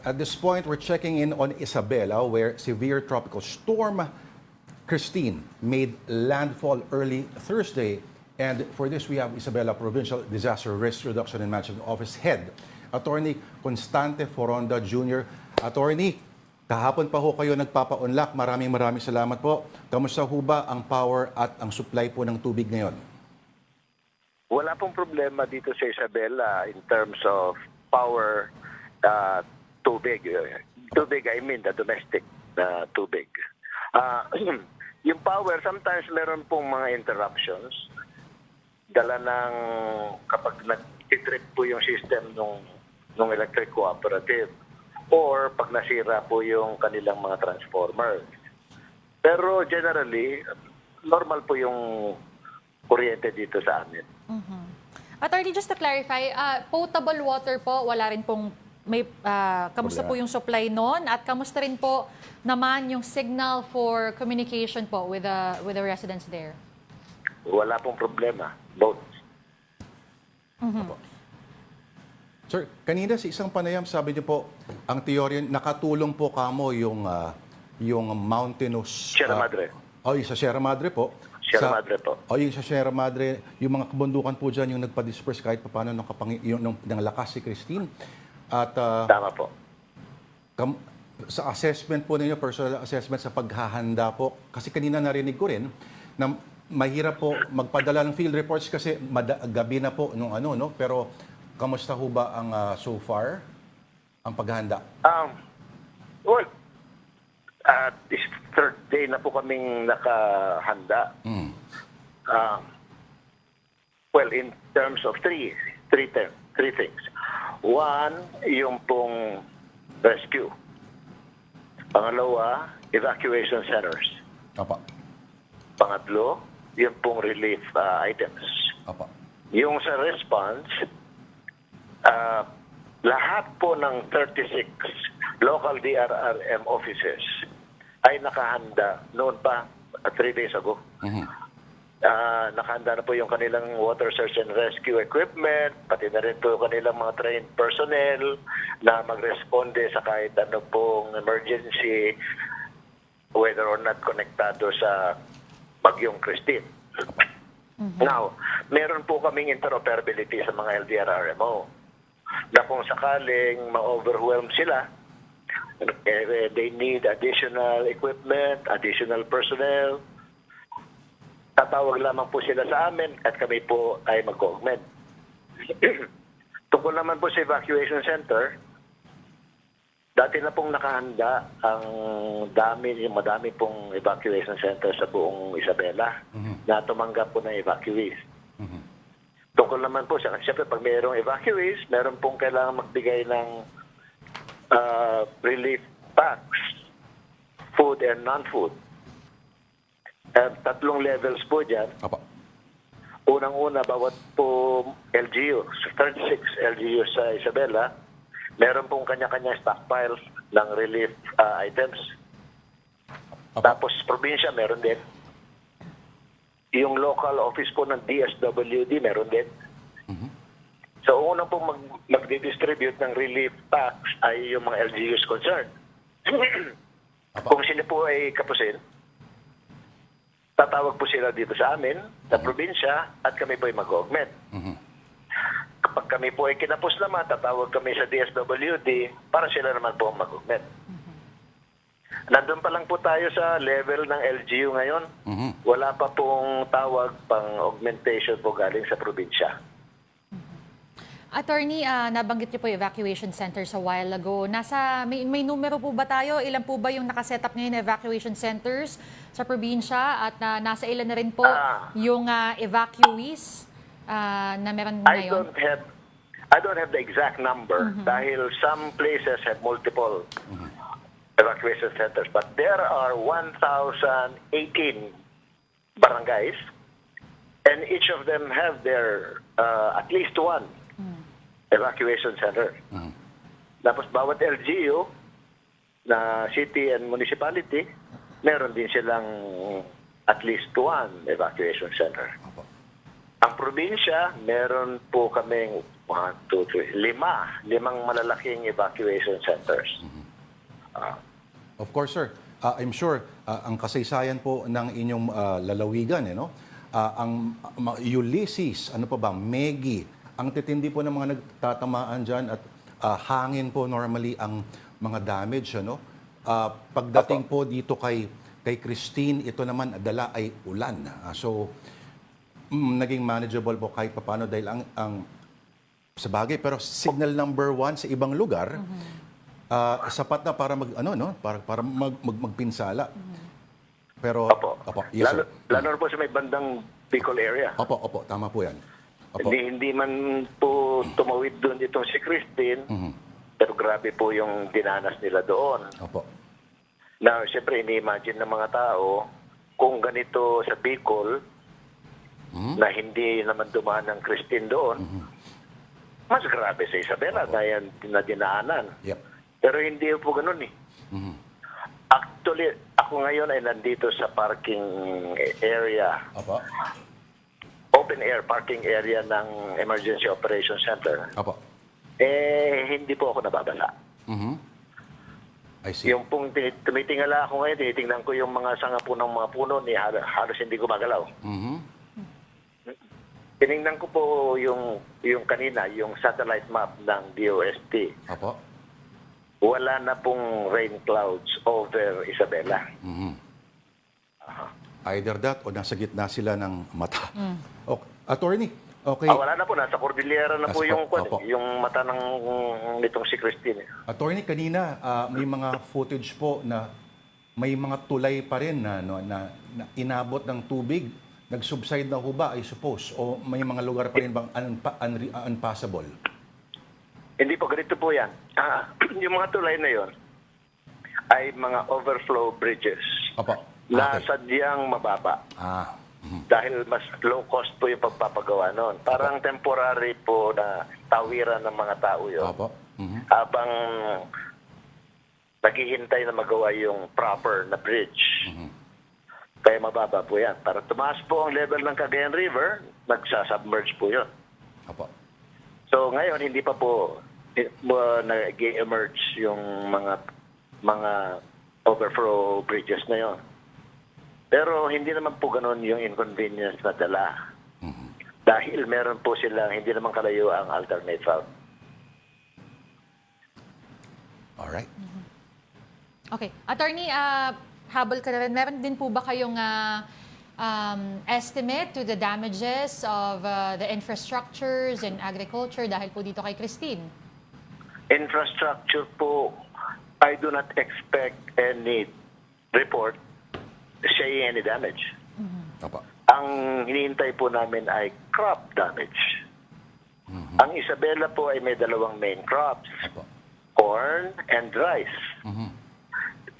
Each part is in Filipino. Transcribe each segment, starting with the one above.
At this point, we're checking in on Isabela, where severe tropical storm Christine made landfall early Thursday. And for this, we have Isabela Provincial Disaster Risk Reduction and Management Office Head, Attorney Constante Foronda Jr. Attorney, kahapon pa ho kayo nagpapa-unlock. Maraming salamat po. Kamusta ho ba ang power at ang supply po ng tubig ngayon? Wala pong problema dito sa Isabela in terms of power, tubig. Tubig, I mean the domestic tubig. Yung power, sometimes meron pong mga interruptions. Dala ng kapag nag-trip po yung system ng electric cooperative or pag nasira po yung kanilang mga transformers. Pero generally, normal po yung kuryente dito sa amin. Attorney, just to clarify, potable water po, wala rin pong kamusta po yung supply noon at kamusta rin po naman yung signal for communication po with the residents there? Wala pong problema. Both. Sir, kanina sa isang panayam, sabi niyo po, ang teorya, nakatulong po kamo yung mountainous... Sierra Madre. Yung sa Sierra Madre po. Sierra Madre po. Yung sa Sierra Madre, yung mga kabundukan po dyan, yung nagpa-disperse kahit paano ng lakas si Christine. At Tama po. Sa assessment po ninyo, personal assessment sa paghahanda po, kasi kanina narinig ko rin na mahirap po magpadala ng field reports kasi gabi na po nung no? Pero kamusta ho ba ang so far ang paghahanda? Well, this third day na po kaming nakahanda. Well, in terms of three things. One, yung pong rescue. Pangalawa, evacuation centers. Apa. Pangatlo, yung pong relief items. Apa. Yung sa response, lahat po ng 36 local DRRM offices ay nakahanda noon pa 3 days ago. Nakahanda na po yung kanilang water search and rescue equipment, pati na rin po kanilang mga trained personnel na magresponde sa kahit ano pong emergency, whether or not konektado sa Bagyong Christine. Now, meron po kaming interoperability sa mga LDRRMO na kung sakaling ma-overwhelm sila, they need additional equipment, additional personnel, tatawag lamang po sila sa amin at kami po ay mag-augment. Tungkol naman po sa evacuation center, dati na pong nakahanda yung madami pong evacuation center sa buong Isabela na tumanggap po ng evacuees. Tungkol naman po sa, siyempre pag mayroong evacuees, meron pong kailangan magbigay ng relief packs, food and non-food. 3 levels po dyan. Apa. Unang-una, bawat po LGU, 36 LGU sa Isabela, meron pong kanya-kanya stockpiles ng relief items. Apa. Tapos, probinsya, meron din. Yung local office po ng DSWD, meron din. So, unang pong mag-distribute ng relief packs ay yung mga LGUs concerned. Kung sino po ay kapusin, tatawag po sila dito sa amin, sa probinsya, at kami po ay mag-augment. Kapag kami po ay kinapos naman, tatawag kami sa DSWD para sila naman po mag-augment. Nandun pa lang po tayo sa level ng LGU ngayon. Wala pa pong tawag pang augmentation po galing sa probinsya. Attorney, nabanggit niyo po yung evacuation center sa while ago. May numero po ba tayo? Ilan po ba yung nakaset up ngayon na evacuation centers sa probinsya? At nasa ilan na rin po yung evacuees na meron ngayon? I don't have the exact number dahil some places have multiple evacuation centers. But there are 1,018 barangays and each of them have their at least one evacuation center. Tapos bawat LGU na city and municipality, meron din silang at least one evacuation center. Ang probinsya, meron po kaming 1, 2, 3, 5. Limang malalaking evacuation centers. Of course, sir. I'm sure ang kasaysayan po ng inyong lalawigan, no? Ulysses, ano pa ba, Megi, ang titindi po ng mga nagtatamaan dyan at hangin po normally ang mga damage, ano? Pagdating po dito kay Christine, ito naman dala ay ulan. So, naging manageable po kahit paano dahil ang sa bagay, pero signal number 1 sa ibang lugar, sapat na para magpinsala. Pero yes, sir. Lalo na po sa may bandang Bicol area. Opo, tama po 'yan. Opo. Hindi man po tumawid doon itong si Christine, pero grabe po yung dinanas nila doon. Opo. Na siyempre ini-imagine ng mga tao kung ganito sa Bicol na hindi naman dumaan ng Christine doon, mas grabe sa Isabela na dinaanan. Yep. Pero hindi po ganun eh. Actually, ako ngayon ay nandito sa parking area, Opo. open air parking area ng Emergency Operations Center. Opo. Hindi po ako nababasa. I see. Yung pong tumitingala ako ngayon, tinitingnan ko yung mga sanga po ng mga puno ni halos hindi gumagalaw. Tiningnan ko po yung kanina, yung satellite map ng DOST. Opo. Wala na pong rain clouds over Isabela. Either that o nasa gitna sila ng mata. Okay. Attorney, okay. Wala na po, nasa Cordillera na po Opo. yung mata nitong si Christine. Attorney, kanina may mga footage po na may mga tulay pa rin na inabot ng tubig. Nag-subside na ho ba, I suppose? O may mga lugar pa rin bang unpassable? Hindi po, ganito po yan. Yung mga tulay na yon ay mga overflow bridges Opo. na Okay. sadyang mababa. Mhm. Dahil mas low cost po yung pagpapagawa noon. Parang temporary po na tawiran ng mga tao yun. Opo. Mhm. Habang naghihintay na magawa yung proper na bridge. Kaya mababa po yan. Para tumaas po ang level ng Cagayan River, magsasubmerge po yun. Opo. So ngayon, hindi pa po nag-emerge yung mga overflow bridges na yon. Pero hindi naman po ganun yung inconvenience na dala. Dahil meron po silang hindi naman kalayo ang alternate route. Alright. Okay. Attorney, habol ka na rin. Meron din po ba kayong estimate to the damages of the infrastructures and agriculture dahil po dito kay Christine? Infrastructure po, I do not expect any report saying any damage. Opo. Ang hinihintay po namin ay crop damage. Ang Isabela po ay may dalawang main crops, Opo. corn and rice.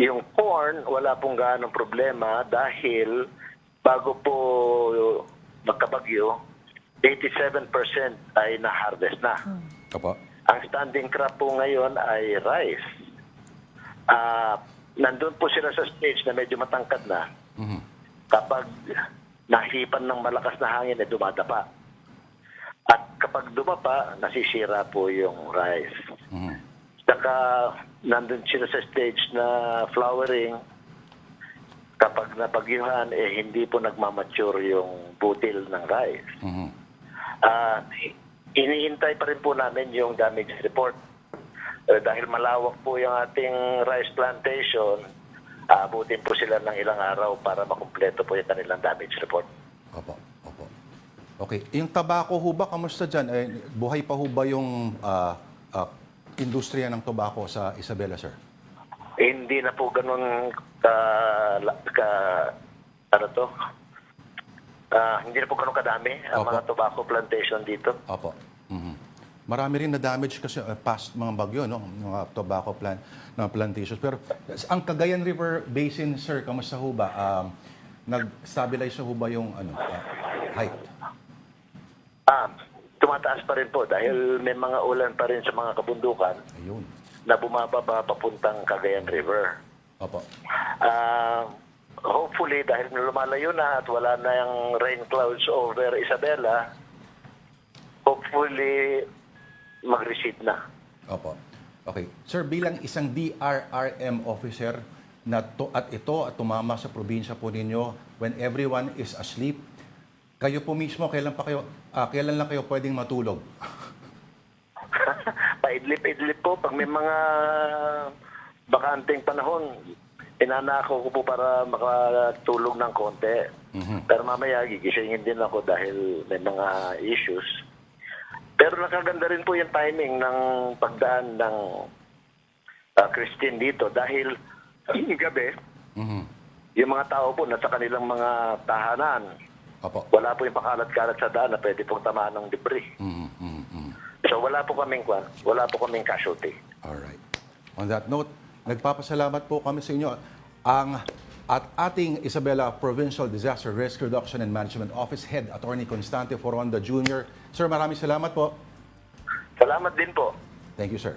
Yung corn, wala pong gaanong problema dahil bago po magkabagyo, 87% ay na-harvest na. Opo. Ang standing crop po ngayon ay rice. Nandun po sila sa stage na medyo matangkad na. Kapag nahipan ng malakas na hangin, dumadapa. At kapag dumapa, nasisira po yung rice. Saka nandun sila sa stage na flowering. Kapag napagyuhan, hindi po nagmamature yung butil ng rice. Iniintay pa rin po namin yung damage report. Dahil malawak po yung ating rice plantation, abutin po sila ng ilang araw para makumpleto po yung kanilang damage report. Opo. Okay. Yung tabako ho ba, kamusta dyan? Buhay pa ho ba yung industriya ng tobacco sa Isabela, sir? Hindi na po ganun hindi na po ganun kadami ang mga tobacco plantation dito. Opo. Marami rin na damage kasi past mga bagyo, no? Mga tobacco plantations. Pero ang Cagayan River Basin, sir, kamusta ho ba? Nag-stabilize ho ba yung height? Tumataas pa rin po dahil may mga ulan pa rin sa mga kabundukan Ayun. na bumababa papuntang Cagayan River. Opo. Hopefully, dahil lumalayo na at wala na yung rain clouds over Isabela, hopefully mag-receive na. Opo. Okay. Sir, bilang isang DRRM officer at tumama sa probinsya po ninyo when everyone is asleep, kayo po mismo, kailan lang kayo pwedeng matulog? Paidlip-idlip po. Pag may mga bakanteng panahon, inanako ko po para makatulog ng konti. Pero mamaya gigisingin din ako dahil may mga issues. Pero nakaganda rin po yung timing ng pagdaan ng Christine dito dahil gabi, yung mga tao po nasa kanilang mga tahanan. Opo. Wala po yung pakalat-kalat sa daan na pwede pong tamaan ng debris. So wala po kaming casualty. Alright. On that note, nagpapasalamat po kami sa inyo at ating Isabela Provincial Disaster Risk Reduction and Management Office Head Attorney Constante Foronda Jr. Sir, maraming salamat po. Salamat din po. Thank you, sir.